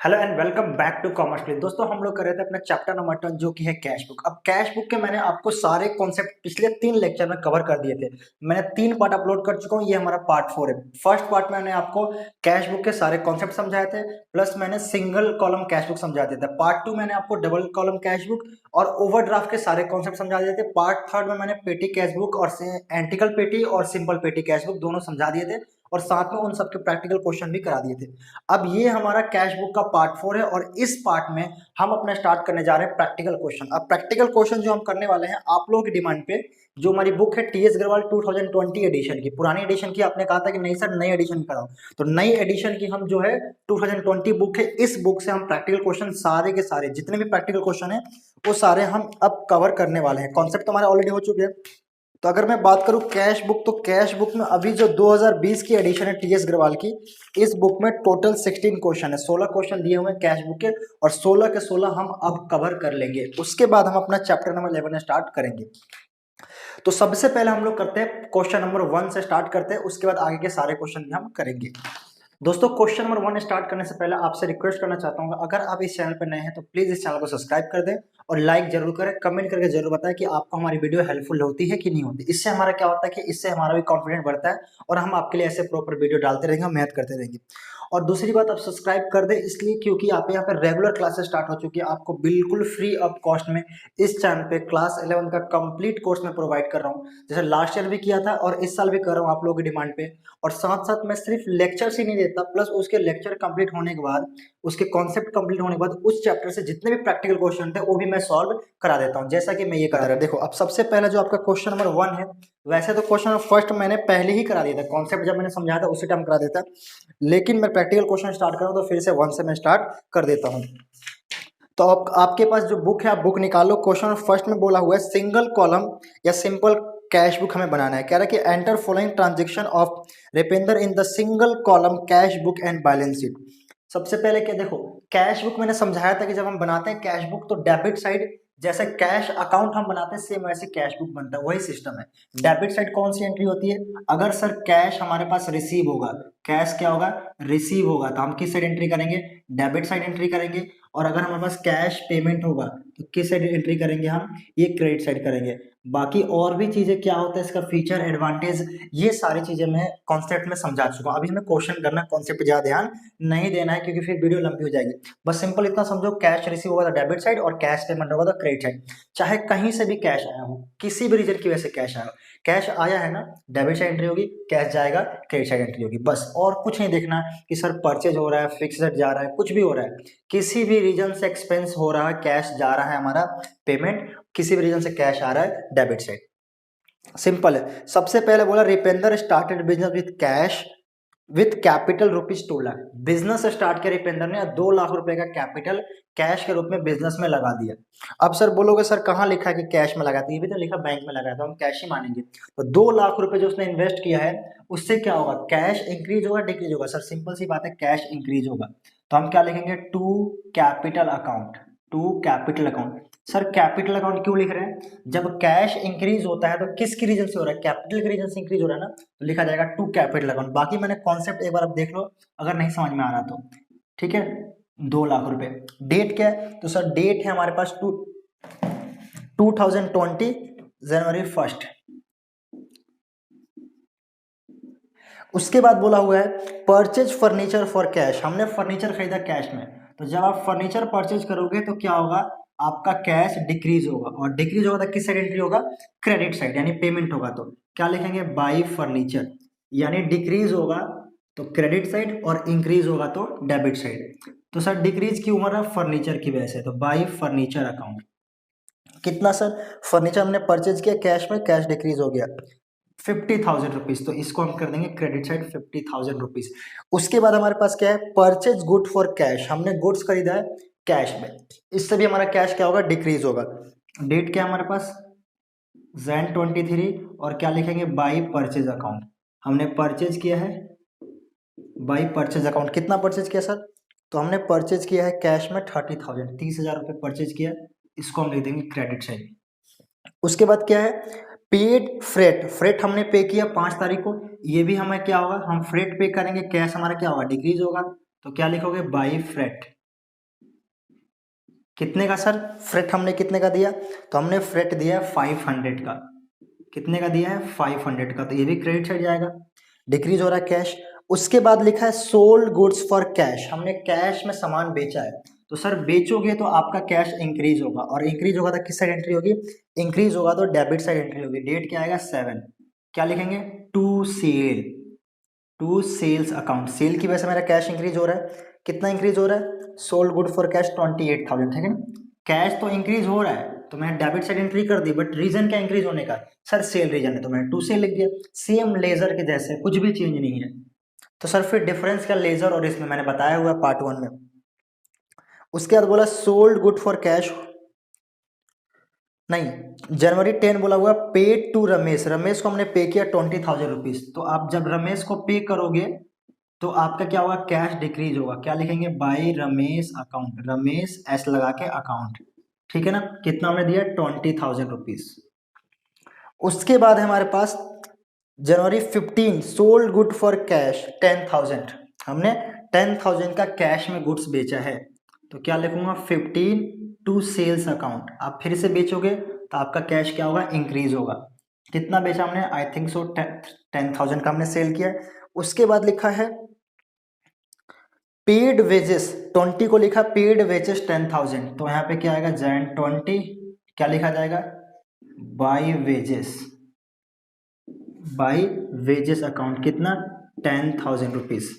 Hello and welcome back to commerce clip. दोस्तों हम लोग कर रहे थे अपना चैप्टर नंबर 10 जो कि है कैश बुक। अब कैश बुक के मैंने आपको सारे कॉन्सेप्ट पिछले 3 लेक्चर में कवर कर दिए थे। मैंने 3 पार्ट अपलोड कर चुका हूँ, ये हमारा पार्ट 4 है। फर्स्ट पार्ट में मैंने आपको कैश बुक के सारे कॉन्सेप्ट समझाए थे, प्लस मैंने सिंगल कॉलम कैश बुक समझा दिया था। पार्ट 2 मैंने आपको डबल कॉलम कैश बुक और ओवरड्राफ्ट के सारे कॉन्सेप्ट समझा दिए थे। पार्ट 3 में मैंने पेटी कैश बुक और एंटिकल पेटी और सिंपल पेटी कैश बुक दोनों समझा दिए थे और साथ में उन सबके प्रैक्टिकल क्वेश्चन भी करा दिए थे। अब ये हमारा कैश बुक का पार्ट 4 है और इस पार्ट में हम अपना स्टार्ट करने जा रहे हैं प्रैक्टिकल क्वेश्चन। अब प्रैक्टिकल क्वेश्चन जो हम करने वाले हैं आप लोगों की डिमांड पे, जो हमारी बुक है टीएस अग्रवाल 2020 एडिशन की, पुरानी एडिशन की आपने कहा था कि नहीं सर नई एडिशन कराओ, तो नई एडिशन की हम जो है 2020 बुक है, इस बुक से हम प्रैक्टिकल क्वेश्चन सारे के सारे जितने भी प्रैक्टिकल क्वेश्चन है वो सारे हम अब कवर करने वाले हैं। कॉन्सेप्ट हमारे ऑलरेडी हो चुके हैं। तो अगर मैं बात करूं कैश बुक, तो कैश बुक में अभी जो 2020 की एडिशन है टीएस अग्रवाल की, इस बुक में टोटल 16 क्वेश्चन है, 16 क्वेश्चन दिए हुए हैं कैश बुक के और 16 के 16 हम अब कवर कर लेंगे। उसके बाद हम अपना चैप्टर नंबर 11 स्टार्ट करेंगे। तो सबसे पहले हम लोग करते हैं क्वेश्चन नंबर 1 से स्टार्ट करते हैं, उसके बाद आगे के सारे क्वेश्चन भी हम करेंगे। दोस्तों क्वेश्चन नंबर 1 स्टार्ट करने से पहले आपसे रिक्वेस्ट करना चाहता हूँ, अगर आप इस चैनल पर नए हैं तो प्लीज इस चैनल को सब्सक्राइब कर दें और लाइक जरूर करें, कमेंट करके जरूर बताएं कि आपको हमारी वीडियो हेल्पफुल होती है कि नहीं होती। इससे हमारा क्या होता है कि इससे हमारा भी कॉन्फिडेंस बढ़ता है और हम आपके लिए ऐसे प्रॉपर वीडियो डालते रहेंगे, मेहनत करते रहेंगे। और दूसरी बात, आप सब्सक्राइब कर दें इसलिए क्योंकि आप यहाँ पे रेगुलर क्लासेस स्टार्ट हो चुकी है, आपको बिल्कुल फ्री ऑफ कॉस्ट में इस चैनल पे क्लास 11 का कंप्लीट कोर्स मैं प्रोवाइड कर रहा हूँ, जैसे लास्ट ईयर भी किया था और इस साल भी कर रहा हूँ आप लोगों की डिमांड पे। और साथ साथ मैं सिर्फ लेक्चर्स ही नहीं देता, प्लस उसके लेक्चर कंप्लीट होने के बाद, उसके कॉन्सेप्ट कंप्लीट होने के बाद उस चैप्टर से जितने भी प्रैक्टिकल क्वेश्चन थे वो भी मैं सॉल्व करा देता हूँ, जैसा कि मैं ये करा रहा हूँ। देखो अब सबसे पहले जो आपका क्वेश्चन नंबर 1 है, वैसे तो क्वेश्चन नंबर फर्स्ट मैंने पहले ही करा दिया था, कॉन्सेप्ट जब मैंने समझाया था उसी टाइम करा देता, लेकिन मैं प्रैक्टिकल क्वेश्चन स्टार्ट करूँ तो फिर से 1 से मैं स्टार्ट कर देता हूँ। तो आपके पास जो बुक है आप बुक निकालो। क्वेश्चन फर्स्ट में बोला हुआ है सिंगल कॉलम या सिंपल कैश बुक हमें बनाना है। कह रहा है कि enter following transaction of Rupinder in the single column cash book and balance sheet. सबसे पहले क्या देखो, कैश बुक मैंने समझाया था कि जब हम बनाते हैं कैश बुक तो डेबिट साइड जैसे कैश अकाउंट हम बनाते हैं सेम वैसे कैश बुक बनता है, वही सिस्टम है। डेबिट साइड कौन सी एंट्री होती है, अगर सर कैश हमारे पास रिसीव होगा, कैश क्या होगा रिसीव होगा, तो हम किस साइड एंट्री करेंगे, डेबिट साइड एंट्री करेंगे। और अगर हमारे पास कैश पेमेंट होगा तो किस साइड एंट्री करेंगे हम, ये क्रेडिट साइड करेंगे। बाकी और भी चीजें क्या होता है इसका फीचर एडवांटेज, ये सारी चीजें मैं कॉन्सेप्ट में समझा चुका हूँ। अभी हमें क्वेश्चन करना, कॉन्सेप्ट पे ज्यादा ध्यान नहीं देना है क्योंकि फिर वीडियो लंबी हो जाएगी। बस सिंपल इतना समझो, कैश रिसीव होगा तो डेबिट साइड और कैश पेमेंट होगा तो क्रेडिट साइड। चाहे कहीं से भी कैश आया हो, किसी भी रीजन की वजह से कैश आया हो, कैश आया है ना डेबिट साइड एंट्री होगी, कैश जाएगा क्रेडिट साइड एंट्री होगी, बस। और कुछ नहीं देखना कि सर परचेज हो रहा है, फिक्स्ड जा रहा है, कुछ भी हो रहा है, किसी भी रीजन से एक्सपेंस हो रहा है, कैश जा रहा है हमारा पेमेंट, किसी भी रीजन से कैश आ रहा है डेबिट साइड, सिंपल है। सबसे पहले बोला Ripender started business with cash with capital ₹2 lakh. Business start किया रिपेंदर ने, 2 लाख रुपए का कैपिटल कैश के रूप में बिजनेस में लगा दिया। अब सर बोलोगे सर कहाँ लिखा है कि कैश में लगाते, ये भी तो लिखा बैंक में लगाया, तो हम कैश ही मानेंगे। तो 2 लाख रुपए जो उसने इन्वेस्ट किया है उससे क्या होगा, कैश इंक्रीज होगा डिक्रीज होगा, सर सिंपल सी बात है कैश इंक्रीज होगा। तो हम क्या लिखेंगे, to capital account, to capital account. Sir capital account क्यों लिख रहे हैं, जब कैश इंक्रीज होता है तो किसकी रीजन से हो रहा है, कैपिटल के रीजन से इंक्रीज हो रहा है ना, तो लिखा जाएगा टू कैपिटल अकाउंट। बाकी मैंने कॉन्सेप्ट एक बार आप देख लो अगर नहीं समझ में आ रहा तो, ठीक है। 2 लाख रुपए, डेट क्या है, तो सर डेट है हमारे पास 2020 जनवरी 1। उसके बाद बोला हुआ है परचेज फर्नीचर फॉर कैश, हमने फर्नीचर खरीदा कैश में, तो जब आप फर्नीचर परचेज करोगे तो क्या होगा, आपका कैश डिक्रीज होगा, और डिक्रीज होगा तो किस साइड एंट्री होगा, क्रेडिट साइड, यानी पेमेंट होगा। तो क्या लिखेंगे, बाई फर्नीचर, यानी डिक्रीज होगा तो क्रेडिट साइड और इंक्रीज होगा तो डेबिट साइड। तो सर डिक्रीज क्यों हो रहा है, फर्नीचर की वजह से, तो बाई फर्नीचर अकाउंट। कितना सर, फर्नीचर हमने परचेज किया कैश में, कैश डिक्रीज हो गया 50,000 रुपीज, तो इसको हम कर देंगे क्रेडिट साइड 50,000 रुपीज। उसके बाद हमारे पास क्या है, परचेज गुड फॉर कैश, हमने गुड्स खरीदा है कैश में, इससे भी हमारा कैश क्या होगा, डिक्रीज होगा। डेट क्या है हमारे पास, Jan 23, और क्या लिखेंगे, बाई परचेज अकाउंट, हमने परचेज किया है बाई परचेज अकाउंट। कितना परचेज किया सर, तो हमने परचेज किया है कैश में 30,000, 30,000 रुपये परचेज किया, इसको हम लिख देंगे क्रेडिट साइड। उसके बाद क्या है, पेड फ्रेट, फ्रेट हमने पे किया 5 तारीख को, ये भी हमें क्या होगा, हम फ्रेट पे करेंगे, कैश हमारा क्या होगा, डिक्रीज होगा, तो क्या लिखोगे, बाई फ्रेट, कितने का सर? फ्रेट हमने कितने का दिया? तो हमने फ्रेट दिया है 500 का। कितने का दिया है? 500 का। तो ये भी क्रेडिट साइड जाएगा, डिक्रीज हो रहा है कैश। उसके बाद लिखा है सोल्ड गुड्स फॉर कैश, हमने कैश में सामान बेचा है। तो सर बेचोगे तो आपका कैश इंक्रीज होगा, और इंक्रीज होगा तो किस साइड एंट्री होगी? इंक्रीज होगा तो डेबिट साइड एंट्री होगी। डेट क्या आएगा? 7। क्या लिखेंगे? To sale, to sales account. Sale की वजह से मेरा कैश इंक्रीज हो रहा है। कितना इंक्रीज हो रहा है? सोल्ड गुड फॉर कैश 28,000, ठीक है ना। कैश तो इंक्रीज हो रहा है तो मैंने डेबिट साइड एंट्री कर दी, बट रीजन क्या इंक्रीज होने का? सर सेल रीजन है तो मैंने टू सेल लिख दिया। सेम लेजर के जैसे, कुछ भी चेंज नहीं है। तो सर फिर डिफरेंस क्या लेजर और इसमें? मैंने बताया हुआ पार्ट 1 में। उसके बाद बोला सोल्ड गुड फॉर कैश, नहीं, जनवरी 10 बोला हुआ पेड टू रमेश। रमेश को हमने पे किया 20,000 रुपीज। तो आप जब रमेश को पे करोगे तो आपका क्या होगा? कैश डिक्रीज होगा। क्या लिखेंगे? By Ramesh account, Ramesh S लगा के अकाउंट, ठीक है ना। कितना हमने दिया? 20,000 रुपीज। उसके बाद है हमारे पास जनवरी 15 सोल्ड गुड फॉर कैश 10,000। हमने 10,000 का कैश में गुड्स बेचा है। तो क्या लिखूंगा? 15 टू सेल्स अकाउंट। आप फिर से बेचोगे तो आपका कैश क्या होगा? इंक्रीज होगा। कितना बेचा हमने? आई थिंक सो 10,000 का हमने सेल किया। उसके बाद लिखा है पेड वेजेस 20 को लिखा, पेड वेजेस 10,000। तो यहाँ पे क्या आएगा? जैन 20, क्या लिखा जाएगा? By wages, by wages account. कितना? 10,000 रुपीज।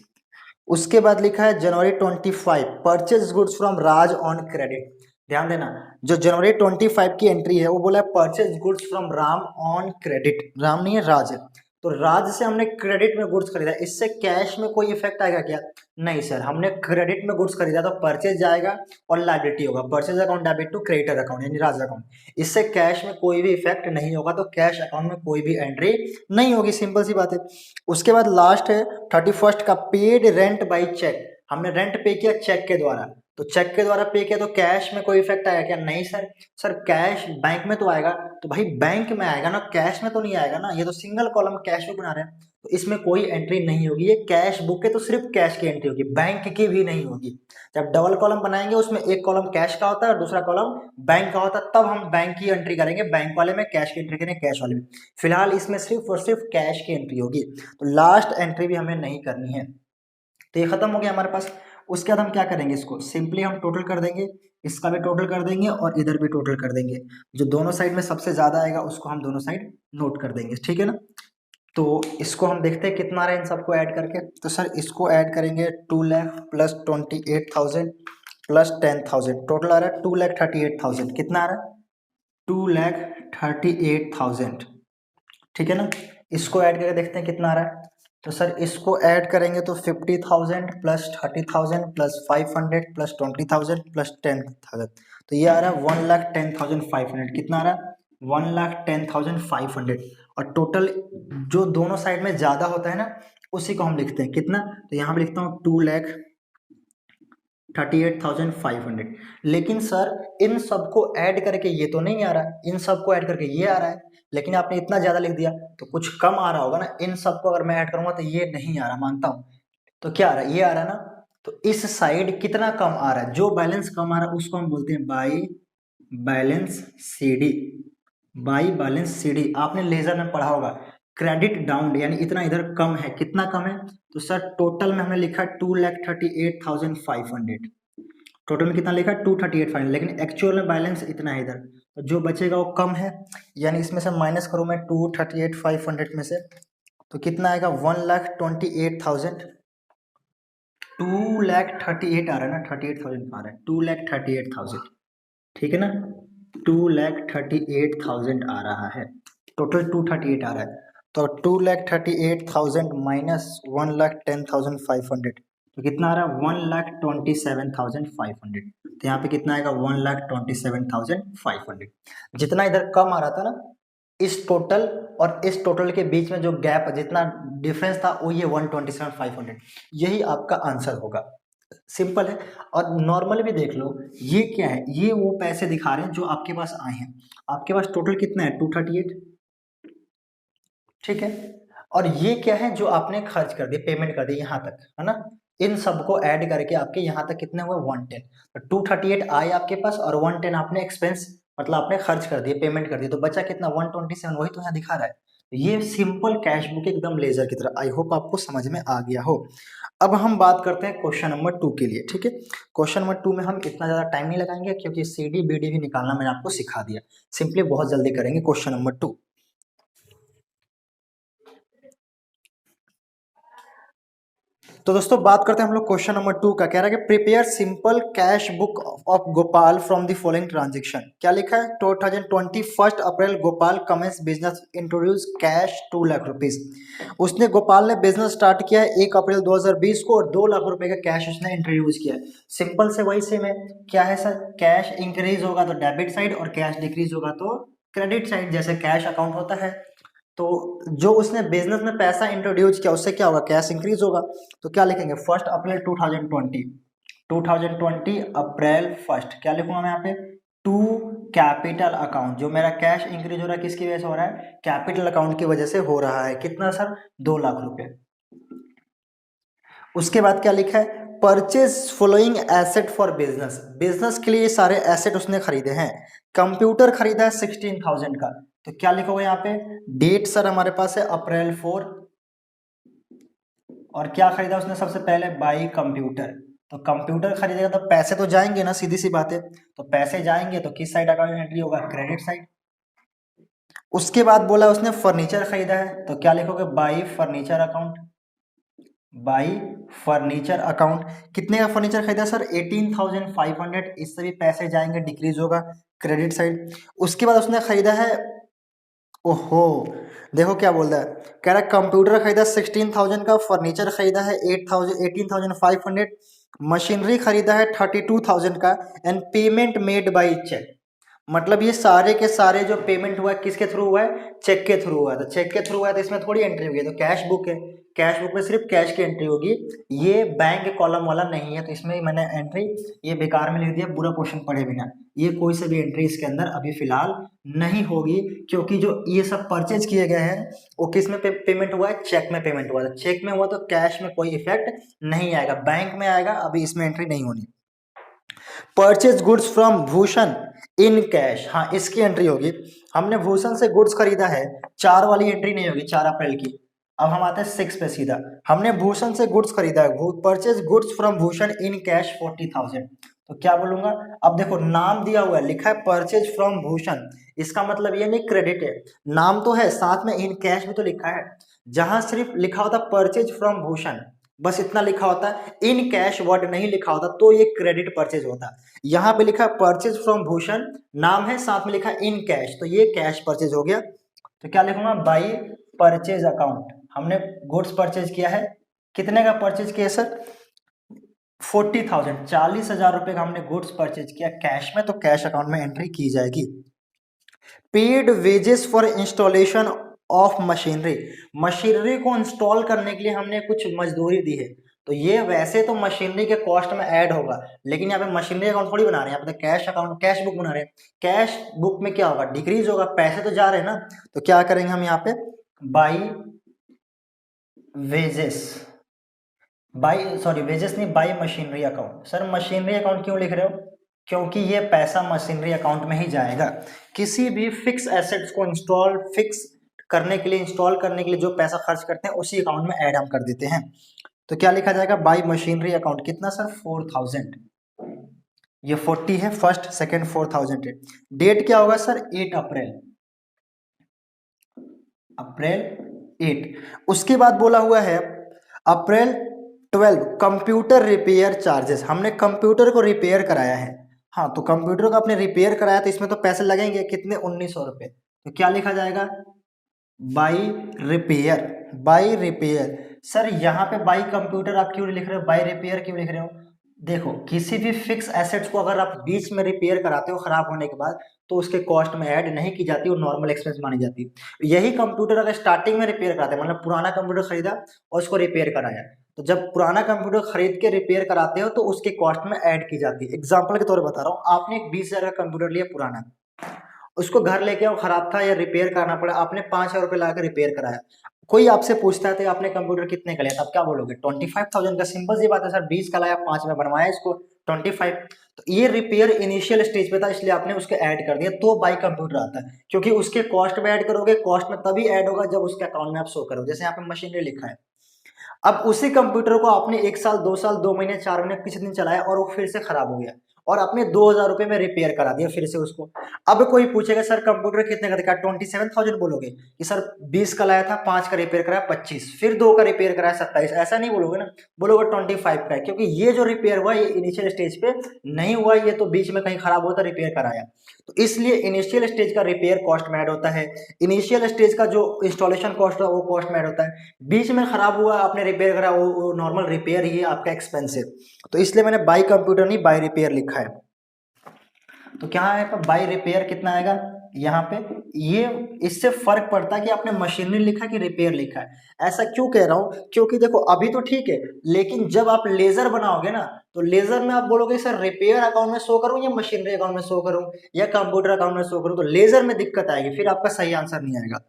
उसके बाद लिखा है जनवरी 25 purchase goods from Raj on credit. ध्यान देना, जो जनवरी 25 की एंट्री है वो बोला है purchase goods from Ram on credit. Ram नहीं है, राज है। तो राज से हमने क्रेडिट में गुड्स खरीदा, इससे कैश में कोई इफेक्ट आएगा क्या? नहीं सर, हमने क्रेडिट में गुड्स खरीदा तो परचेज जाएगा और लायबिलिटी होगा। Purchase account debit to creditor account यानी राज अकाउंट। इससे कैश में कोई भी इफेक्ट नहीं होगा, तो कैश अकाउंट में कोई भी एंट्री नहीं होगी, सिंपल सी बात है। उसके बाद लास्ट है 31 का पेड रेंट बाई चेक। हमने रेंट पे किया चेक के द्वारा, तो चेक के द्वारा पे किया तो कैश में कोई इफेक्ट आएगा क्या? नहीं सर। सर कैश बैंक में तो आएगा, तो भाई बैंक में आएगा ना, कैश में तो नहीं आएगा ना। ये तो सिंगल कॉलम कैश बुक बना रहे हैं, तो इसमें कोई एंट्री नहीं होगी। ये कैश बुक है तो सिर्फ कैश की एंट्री होगी, बैंक की भी नहीं होगी। जब डबल कॉलम बनाएंगे उसमें एक कॉलम कैश का होता है और दूसरा कॉलम बैंक का होता है, तब हम बैंक की एंट्री करेंगे, बैंक वाले में कैश की एंट्री करेंगे, कैश वाले में। फिलहाल इसमें सिर्फ और सिर्फ कैश की एंट्री होगी, तो लास्ट एंट्री भी हमें नहीं करनी है। तो ये खत्म हो गया हमारे पास। उसके बाद हम क्या करेंगे? इसको सिंपली हम टोटल कर देंगे, इसका भी टोटल कर देंगे और इधर भी टोटल कर देंगे। जो दोनों साइड में सबसे ज्यादा आएगा उसको हम दोनों साइड नोट कर देंगे, ठीक है ना। तो इसको हम देखते हैं कितना आ रहा है इन सबको ऐड करके। तो सर इसको ऐड करेंगे 2 लाख प्लस 28,000 प्लस 10,000, टोटल आ रहा है 2,38,000। कितना आ रहा है? 2,38,000, ठीक है ना। इसको ऐड करके देखते हैं कितना आ रहा है। तो सर इसको ऐड करेंगे तो 50,000 प्लस 30,000 प्लस 500 प्लस 20,000 प्लस 10,000, तो ये आ रहा है 1,10,500। कितना आ रहा है? 1,10,500। और टोटल जो दोनों साइड में ज्यादा होता है ना, उसी को हम लिखते हैं कितना। तो यहाँ पे लिखता हूँ 2,38,500। लेकिन सर इन सबको ऐड करके ये तो नहीं आ रहा, इन सबको ऐड करके ये आ रहा है। लेकिन आपने इतना ज्यादा लिख दिया तो कुछ कम आ रहा होगा ना। इन सबको अगर मैं ऐड करूंगा तो ये नहीं आ रहा, मानता हूं। तो क्या आ रहा है? ये आ रहा है ना। तो इस साइड कितना कम आ रहा है? जो बैलेंस कम आ रहा है उसको हम बोलते हैं by balance CD. By balance CD आपने लेजर में पढ़ा होगा। क्रेडिट डाउन यानी इतना इधर कम है। कितना कम है? तो सर टोटल में हमने लिखा 2,38,500। टोटल में कितना लिखा? 238,500, लेकिन एक्चुअल में बैलेंस इतना है इधर, तो जो बचेगा वो कम है। यानी इसमें से माइनस करूँ मैं 238,500 में से, तो कितना आएगा? 1,28,000। 2,38,000 आ रहा है ना, 38,000 आ रहा है, 2,38,000, ठीक है ना। 2,38,000 आ रहा है, टोटल 238 आ रहा है। तो 2,38,000 माइनस 1,10,500, तो कितना आ रहा है? 1,27,500। तो यहाँ पे कितना आएगा? 1,27,500। जितना इधर कम आ रहा था ना, इस टोटल और इस टोटल के बीच में जो गैप जितना डिफरेंस था वो ये 1,27,500, यही आपका आंसर होगा। सिंपल है। और नॉर्मल भी देख लो, ये क्या है? ये वो पैसे दिखा रहे हैं जो आपके पास आए हैं। आपके पास टोटल कितना है? 238, ठीक है। और ये क्या है? जो आपने खर्च कर दिया, पेमेंट कर दी यहाँ तक, है ना। इन सबको ऐड करके आपके यहाँ तक कितने हुए 110। तो 238 आए आपके पास और 110 आपने एक्सपेंस मतलब आपने खर्च कर दिए, पेमेंट कर दी, तो बचा कितना 127, वही तो यहाँ दिखा रहा है। ये सिंपल कैश बुक एकदम लेजर की तरह। आई होप आपको समझ में आ गया हो। अब हम बात करते हैं क्वेश्चन नंबर 2 के लिए, ठीक है। क्वेश्चन नंबर 2 में हम इतना ज़्यादा टाइम नहीं लगाएंगे क्योंकि CD BD भी निकालना मैंने आपको सिखा दिया, सिंपली बहुत जल्दी करेंगे क्वेश्चन नंबर 2। तो दोस्तों बात करते हैं हम लोग क्वेश्चन नंबर 2 का। कह रहा है कि prepare simple cash book of Gopal from the following transaction. क्या लिखा है? 2020 1 April Gopal commences business, introduce cash 2 lakh rupees. उसने गोपाल ने बिजनेस स्टार्ट किया है 1 अप्रैल 2020 को और 2 लाख रुपए का कैश उसने इंट्रोड्यूस किया है। सिंपल से वही सेम है। क्या है सर? कैश इंक्रीज होगा तो डेबिट साइड और कैश डिक्रीज होगा तो क्रेडिट साइड, जैसे कैश अकाउंट होता है। तो जो उसने बिजनेस में पैसा इंट्रोड्यूस किया उससे क्या होगा? कैश इंक्रीज होगा। तो क्या लिखेंगे? 1 अप्रैल 2020, 2020 अप्रैल 1, क्या लिखूंगा मैं यहाँ पे? To capital account. जो मेरा कैश इंक्रीज हो रहा है किसकी वजह से हो रहा है? कैपिटल अकाउंट की वजह से हो रहा है। कितना सर? 2 लाख रुपए। उसके बाद क्या लिखा है? Purchase following asset for business. Business के लिए सारे एसेट उसने खरीदे हैं। कंप्यूटर खरीदा है 16,000 का। तो क्या लिखोगे यहाँ पे? डेट सर हमारे पास है अप्रैल 4। और क्या खरीदा उसने सबसे पहले? By computer. तो कंप्यूटर खरीदेगा तो पैसे तो जाएंगे ना, सीधी सी बात है। तो पैसे जाएंगे तो किस साइड अकाउंट एंट्री होगा? Credit side. उसके बाद बोला उसने फर्नीचर खरीदा है, तो क्या लिखोगे? By furniture account. By furniture account. कितने का फर्नीचर खरीदा सर? 18,500। इससे भी पैसे जाएंगे, डिक्रीज होगा क्रेडिट साइड। उसके बाद उसने खरीदा है, ओहो देखो क्या बोल रहा है। कह रहा है कंप्यूटर खरीदा 16,000 का, फर्नीचर खरीदा है 18,500, मशीनरी खरीदा है 32,000 का, and payment made by cheque. मतलब ये सारे के सारे जो पेमेंट हुआ है किसके थ्रू हुआ है? चेक के थ्रू हुआ है। तो चेक के थ्रू हुआ है तो इसमें थोड़ी एंट्री होगी, तो कैश बुक है, कैश बुक में सिर्फ कैश की एंट्री होगी। ये बैंक कॉलम वाला नहीं है, तो इसमें मैंने एंट्री ये बेकार में लिख दिया, पूरा क्वेश्चन पढ़े बिना। ये कोई सा भी एंट्री इसके अंदर अभी फिलहाल नहीं होगी, क्योंकि जो ये सब परचेज किए गए हैं वो किस में पेमेंट हुआ है? चेक में पेमेंट हुआ है। चेक में हुआ तो कैश में कोई इफेक्ट नहीं आएगा, बैंक में आएगा, अभी इसमें एंट्री नहीं होनी। Purchase goods from Bhushan in cash, हाँ इसकी एंट्री होगी। हमने भूषण से गुड्स खरीदा है, 4 वाली एंट्री नहीं होगी, 4 अप्रैल की। अब हम आते हैं 6 पे सीधा। हमने भूषण से गुड्स खरीदा है, purchase goods from Bhushan in cash 40,000। तो क्या बोलूंगा? अब देखो नाम दिया हुआ है, लिखा है परचेज फ्रॉम भूषण, इसका मतलब ये नहीं क्रेडिट है। नाम तो है, साथ में इन कैश भी तो लिखा है। जहां सिर्फ लिखा होता परचेज फ्रॉम भूषण, बस इतना लिखा होता, इन कैश वर्ड नहीं लिखा होता, तो ये क्रेडिट परचेज होता। यहाँ पे लिखा परचेज फ्रॉम भूषण, नाम है, साथ में लिखा इन कैश, तो ये कैश परचेज हो गया। तो क्या लिखूंगा? By purchase account. हमने गुड्स परचेज किया है, कितने का परचेज किया सर? 40,000, 40,000 रुपए का हमने गुड्स परचेज किया कैश में, तो कैश अकाउंट में एंट्री की जाएगी। Paid wages for installation of machinery. Machinery को इंस्टॉल करने के लिए हमने कुछ मजदूरी दी है, तो ये वैसे तो मशीनरी के कॉस्ट में ऐड होगा, लेकिन यहाँ पे मशीनरी अकाउंट थोड़ी बना रहे हैं, यहाँ पे तो कैश अकाउंट, कैश बुक बना रहे हैं। कैश बुक में क्या होगा? डिक्रीज होगा, पैसे तो जा रहे हैं ना। तो क्या करेंगे हम यहाँ पे? By wages, by sorry wages नहीं, by machinery account. Sir machinery account क्यों लिख रहे हो? क्योंकि ये पैसा मशीनरी अकाउंट में ही जाएगा। किसी भी फिक्स एसेट्स को फिक्स करने के लिए, इंस्टॉल करने के लिए जो पैसा खर्च करते हैं उसी अकाउंट में ऐड हम कर देते हैं। तो क्या लिखा जाएगा? By machinery account. कितना सर? 4,000। ये 40 है, फर्स्ट सेकंड 4,000 है। डेट क्या होगा सर? 8 अप्रैल, अप्रैल 8। उसके बाद बोला हुआ है अप्रैल 12 कंप्यूटर रिपेयर चार्जेस। हमने कंप्यूटर को रिपेयर कराया है, हाँ तो कंप्यूटर को आपने रिपेयर कराया तो इसमें तो पैसे लगेंगे, कितने? 1,900 रुपए। तो क्या लिखा जाएगा? By repair, by repair. Sir यहाँ पे बाई कंप्यूटर आप क्यों लिख रहे हो, बाई रिपेयर क्यों लिख रहे हो? देखो किसी भी फिक्स एसेट्स को अगर आप बीच में रिपेयर कराते हो खराब होने के बाद, तो उसके कॉस्ट में ऐड नहीं की जाती और नॉर्मल एक्सपेंस मानी जाती है। यही कंप्यूटर अगर स्टार्टिंग में रिपेयर कराते हैं, मतलब पुराना कंप्यूटर खरीदा और उसको रिपेयर कराया, तो जब पुराना कंप्यूटर खरीद के रिपेयर कराते हो तो उसके कॉस्ट में ऐड की जाती है। एग्जाम्पल के तौर पर बता रहा हूँ, आपने एक 20,000 का कंप्यूटर लिया पुराना, उसको घर लेके आओ, खराब था या रिपेयर करना पड़ा, आपने 5,000 रुपये ला रिपेयर कराया। कोई आपसे पूछता है तो आपने कंप्यूटर कितने का लिया, तब क्या बोलोगे? 25,000 का। सिंपल सी बात है सर, 20 का लाया, 5 में बनवाया इसको 25। तो ये रिपेयर इनिशियल स्टेज पे था, इसलिए आपने उसके ऐड कर दिया, तो बाई कंप्यूटर आता है। क्योंकि उसके कॉस्ट में ऐड करोगे, कॉस्ट में तभी ऐड होगा जब उसके अकाउंट में आप शो करोगे। जैसे यहाँ पे मशीनरी लिखा है, अब उसी कंप्यूटर को आपने 1 साल 2 साल 2 महीने 4 महीने किसी दिन चलाया और वो फिर से खराब हो गया, और आपने 2,000 रुपये में रिपेयर करा दिया फिर से उसको। अब कोई पूछेगा सर कंप्यूटर कितने का था, 27,000 बोलोगे कि सर 20 का लाया था, 5 का रिपेयर कराया 25, फिर 2 का रिपेयर कराया 27, ऐसा नहीं बोलोगे ना, बोलोगे 25 का है। क्योंकि ये जो रिपेयर हुआ ये इनिशियल स्टेज पे नहीं हुआ, ये तो बीच में कहीं खराब होता रिपेयर कराया। तो इसलिए इनिशियल स्टेज का रिपेयर कॉस्ट में ऐड होता है, इनिशियल स्टेज का जो इंस्टॉलेशन कॉस्ट है वो कॉस्ट में ऐड होता है। बीच में खराब हुआ आपने रिपेयर करा, वो नॉर्मल रिपेयर ही है आपका एक्सपेंसिव। तो इसलिए मैंने बाई कंप्यूटर नहीं बाई रिपेयर लिखा है। तो क्या है बाई रिपेयर कितना आएगा यहाँ पे, ये इससे फर्क पड़ता है कि आपने मशीनरी लिखा कि रिपेयर लिखा है। ऐसा क्यों कह रहा हूँ, क्योंकि देखो अभी तो ठीक है, लेकिन जब आप लेजर बनाओगे ना, तो लेजर में आप बोलोगे सर रिपेयर अकाउंट में शो करूँ या मशीनरी अकाउंट में शो करूँ या कंप्यूटर अकाउंट में शो करूँ, तो लेजर में दिक्कत आएगी, फिर आपका सही आंसर नहीं आएगा।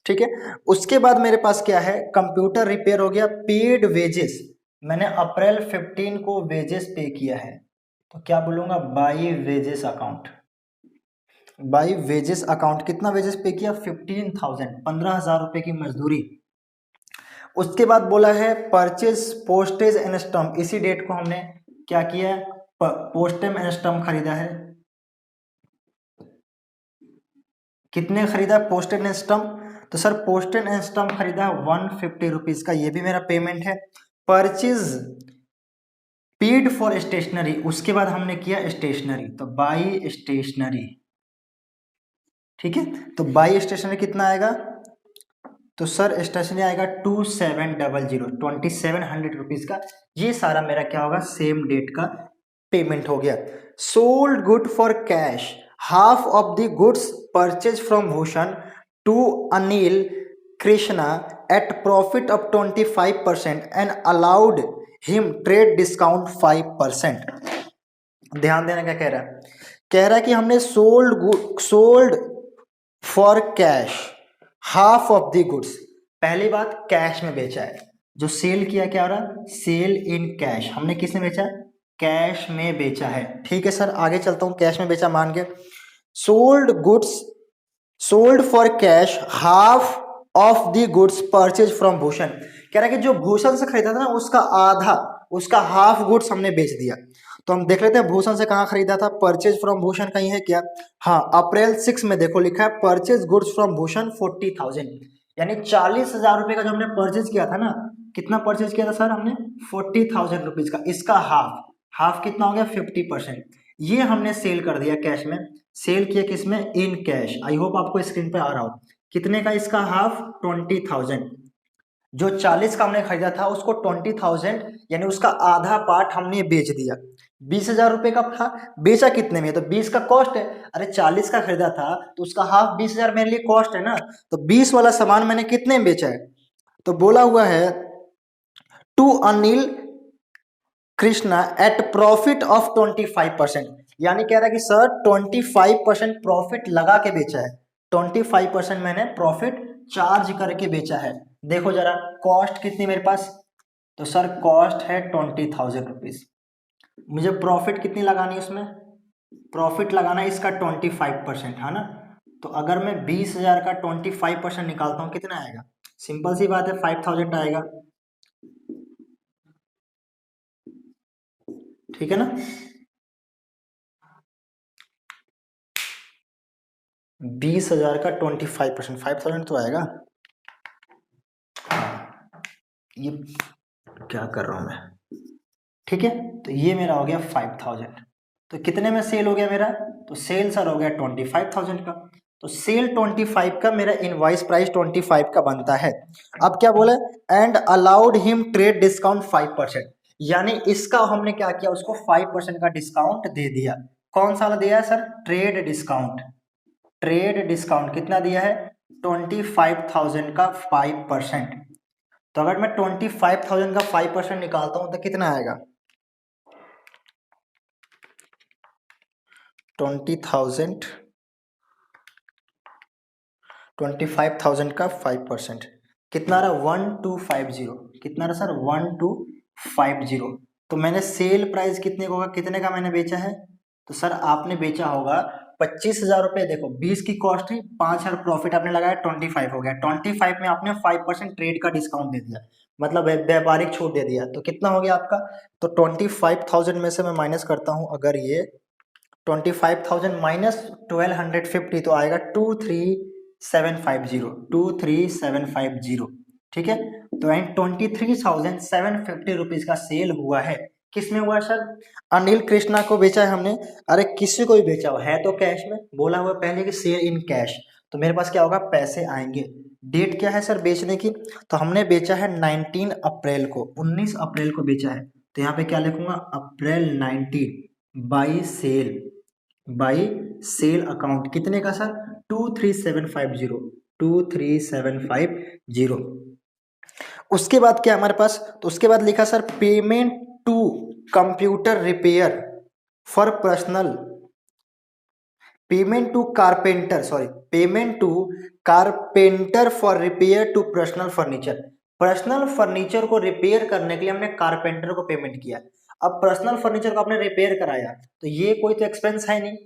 ठीक है, उसके बाद मेरे पास क्या है, कंप्यूटर रिपेयर हो गया, पेड वेजेस, मैंने अप्रैल 15 को वेजेस पे किया है, तो क्या बोलूंगा, by wages account. By wages account, कितना वेजेस पे किया, 15,000, 15,000 रुपए की मजदूरी। उसके बाद बोला है परचेज पोस्टेज एंड स्टम्प, इसी डेट को हमने क्या किया है, पोस्टम एंड स्टम्प खरीदा है। कितने खरीदा पोस्टेड एंड स्टम्प, तो सर पोस्टेड एंड स्टम्प खरीदा 150 रुपीज का, ये भी मेरा पेमेंट है। परचेज पेड फॉर स्टेशनरी, उसके बाद हमने किया स्टेशनरी, तो बाई स्टेशनरी। ठीक है, तो बाई स्टेशनरी कितना आएगा, तो सर स्टेशनरी आएगा 2700, 2700 रुपीज का। ये सारा मेरा क्या होगा, सेम डेट का पेमेंट हो गया। Sold good for cash, half of the goods purchase from Bhushan to Anil Krishna at profit of 25% and allowed him trade discount 5%। ध्यान देना क्या कह रहा है, कह रहा है कि हमने sold for cash half of the goods, पहली बात कैश में बेचा है, जो सेल किया क्या हो रहा, सेल इन कैश, हमने किस में बेचा, कैश में बेचा है। ठीक है सर, आगे चलता हूं, कैश में बेचा मान के, sold goods, sold for cash half of the goods purchase from Bhushan, कह रहा है कि जो भूषण से खरीदा था ना उसका आधा, उसका हाफ गुड्स हमने बेच दिया। तो हम देख लेते हैं भूषण से कहाँ खरीदा था, परचेज फ्रॉम भूषण कहीं है क्या, हाँ अप्रैल 6 में देखो लिखा है परचेज गुड्स फ्रॉम भूषण 40,000, यानी 40,000 रुपए का जो हमने परचेज किया था ना, कितना परचेज किया था सर हमने, 40,000 रुपीज का, इसका हाफ, हाफ कितना हो गया 50%, ये हमने सेल कर दिया कैश में। सेल किया किसमें, इन कैश, आई होप आपको स्क्रीन पे आ रहा हो, कितने का इसका हाफ, 20,000। जो 40 का हमने खरीदा था उसको 20,000 यानी उसका आधा पार्ट हमने बेच दिया। 20,000 रुपए का था, बेचा कितने में, तो 20 का कॉस्ट है, अरे 40 का खरीदा था तो उसका हाफ 20,000 मेरे लिए कॉस्ट है ना, तो 20 वाला सामान मैंने कितने में बेचा है, तो बोला हुआ है to Anil Krishna at profit of 25%, यानी कह रहा है कि सर 25% प्रॉफिट लगा के बेचा है, 25% मैंने प्रॉफिट चार्ज करके बेचा है। देखो जरा कॉस्ट कितनी मेरे पास, तो सर कॉस्ट है 20,000 रुपीज, मुझे प्रॉफिट कितनी लगानी है उसमें, प्रॉफिट लगाना है इसका 25% है ना, तो अगर मैं 20,000 का 25% निकालता हूँ कितना आएगा, सिंपल सी बात है 5,000 आएगा। ठीक है ना, 20,000 का 25%, 5,000 तो आएगा। हाँ, ये क्या कर रहा हूं मैं, ठीक है, तो ये मेरा हो गया 5,000, तो कितने में सेल हो गया मेरा, तो सेल सर हो गया 25,000 का, तो सेल 25 का, मेरा इनवॉइस प्राइस 25 का बनता है। अब क्या बोले, and allowed him trade discount 5%, यानी इसका हमने क्या किया, उसको 5% का डिस्काउंट दे दिया। कौन सा दिया है sir, trade discount, trade discount कितना दिया है, 25,000 का 5%। तो अगर मैं 25,000 का 5% निकालता हूं तो कितना आएगा, 20,000, 25,000 का 5%, कितना रहा 1250, कितना रहा सर 1250। तो मैंने सेल प्राइस कितने का होगा, कितने का मैंने बेचा है, तो सर आपने बेचा होगा 25,000 रुपये। देखो 20 की कॉस्ट थी, 5,000 प्रॉफिट आपने लगाया, 25 हो गया। 25 में आपने 5% ट्रेड का डिस्काउंट दे दिया, मतलब व्यापारिक छूट दे दिया, तो कितना हो गया आपका। तो 25,000 में से मैं माइनस करता हूं, अगर ये 25,000 माइनस 1250 तो आएगा 23,750, 23,750। ठीक है, तो एंड 23,750 रुपीज का सेल हुआ है। किसमें हुआ सर, अनिल कृष्णा को बेचा है हमने। अरे किसी को भी बेचा हो है तो कैश में, बोला हुआ पहले कि सेल इन कैश, तो मेरे पास क्या होगा, पैसे आएंगे। डेट क्या है सर बेचने की, तो हमने बेचा है 19 अप्रैल को, 19 अप्रैल को बेचा है। तो यहाँ पे क्या लिखूंगा, April 19 by sale, by sale account कितने का सर, 23,750, 23,750। उसके बाद क्या हमारे पास, तो उसके बाद लिखा sir payment to computer repair for personal, payment to carpenter, sorry, payment to carpenter for repair to personal furniture. Personal furniture को रिपेयर करने के लिए हमने कारपेंटर को पेमेंट किया। अब पर्सनल फर्नीचर को आपने रिपेयर कराया, तो ये कोई तो एक्सपेंस है नहीं,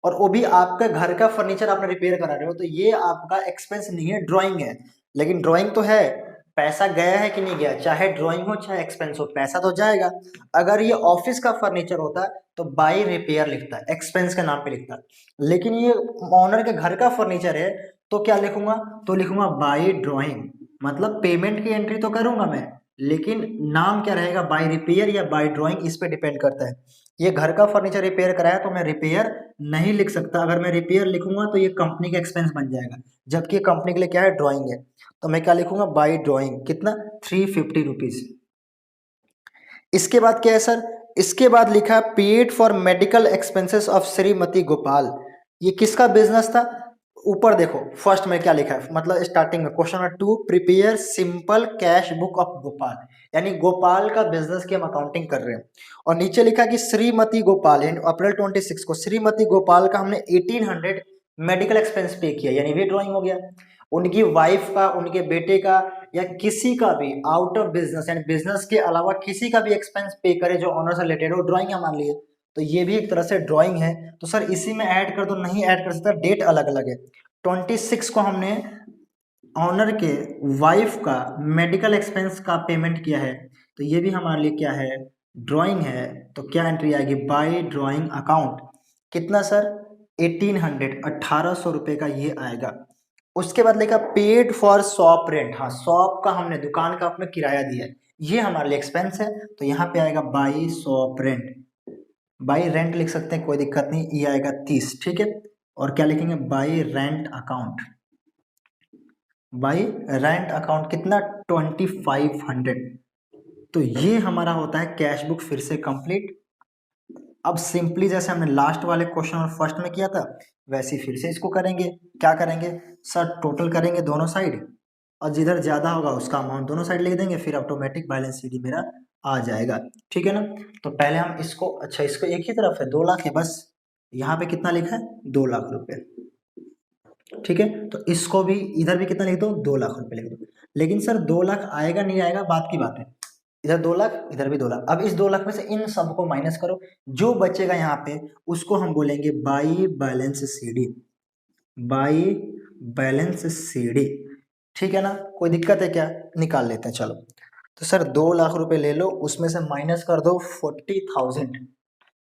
और वो भी आपके घर का फर्नीचर आपने रिपेयर करा रहे हो, तो ये आपका एक्सपेंस नहीं है, ड्राइंग है। लेकिन ड्राइंग तो है, पैसा गया है कि नहीं गया, चाहे ड्राइंग हो चाहे एक्सपेंस हो, पैसा तो जाएगा। अगर ये ऑफिस का फर्नीचर होता तो बाई रिपेयर लिखता है, एक्सपेंस के नाम पे लिखता है। लेकिन ये ऑनर के घर का फर्नीचर है, तो क्या लिखूंगा, तो लिखूंगा बाई ड्राइंग, मतलब पेमेंट की एंट्री तो करूंगा मैं, लेकिन नाम क्या रहेगा, बाई रिपेयर या बाई ड्राइंग, इस पे डिपेंड करता है। ये घर का फर्नीचर रिपेयर कराया तो मैं रिपेयर नहीं लिख सकता, अगर मैं रिपेयर लिखूंगा तो ये कंपनी का एक्सपेंस बन जाएगा, जबकि कंपनी के लिए क्या है, ड्राइंग है। तो मैं क्या लिखूंगा, बाई ड्राइंग, कितना 350 रुपीज। इसके बाद क्या है सर, इसके बाद लिखा paid for medical expenses of Shrimati Gopal. ये किसका बिजनेस था, ऊपर देखो फर्स्ट में क्या लिखा है, मतलब स्टार्टिंग में question number 2, prepare simple cash book of Gopal, यानी गोपाल का बिजनेस की हम अकाउंटिंग कर रहे हैं। और नीचे लिखा कि श्रीमती गोपाल, यानी अप्रैल 26 को श्रीमती गोपाल का हमने 1800 मेडिकल एक्सपेंस पे किया, यानी भी ड्रॉइंग हो गया। उनकी वाइफ का, उनके बेटे का, या किसी का भी आउट ऑफ बिजनेस, यानी बिजनेस के अलावा किसी का भी एक्सपेंस पे करे जो ऑनर से रिलेटेड हो, ड्राइंग है मान लिए, तो ये भी एक तरह से ड्राइंग है। तो सर इसी में ऐड कर दो, नहीं ऐड कर सकता, डेट अलग अलग है। 26 को हमने ऑनर के वाइफ का मेडिकल एक्सपेंस का पेमेंट किया है, तो ये भी हमारे लिए क्या है, ड्राइंग है। तो क्या एंट्री आएगी, बाय ड्राइंग अकाउंट, कितना सर 1800, 1800 रुपये का ये आएगा। उसके बाद लिखा पेड फॉर शॉप रेंट, हाँ शॉप का हमने दुकान का अपना किराया दिया है, ये हमारे लिए एक्सपेंस है, तो यहाँ पे आएगा by shop rent, by rent लिख सकते हैं, कोई दिक्कत नहीं, ये आएगा 30। ठीक है, और क्या लिखेंगे, by rent account, by rent account कितना 2500। तो ये हमारा होता है कैश बुक फिर से कंप्लीट। अब सिंपली जैसे हमने लास्ट वाले क्वेश्चन और फर्स्ट में किया था, वैसे ही फिर से इसको करेंगे। क्या करेंगे सर, टोटल करेंगे दोनों साइड, और जिधर ज्यादा होगा उसका अमाउंट दोनों साइड लिख देंगे, फिर ऑटोमेटिक बैलेंस शीट मेरा आ जाएगा। ठीक है ना, तो पहले हम इसको, अच्छा इसको एक ही तरफ है, 2 लाख है बस, यहाँ पे कितना लिखा है 2 लाख रुपए। ठीक है, तो इसको भी इधर भी कितना लिख दो, 2 लाख रुपए लिख दो। लेकिन सर 2 लाख आएगा नहीं आएगा बात की बात है, इधर 2 लाख इधर भी 2 लाख। अब इस 2 लाख में से इन सबको माइनस करो, जो बचेगा यहाँ पे उसको हम बोलेंगे by balance CD, by balance CD. ठीक है ना, कोई दिक्कत है क्या, निकाल लेते हैं चलो। तो सर 2 लाख रुपए ले लो, उसमें से माइनस कर दो 40,000,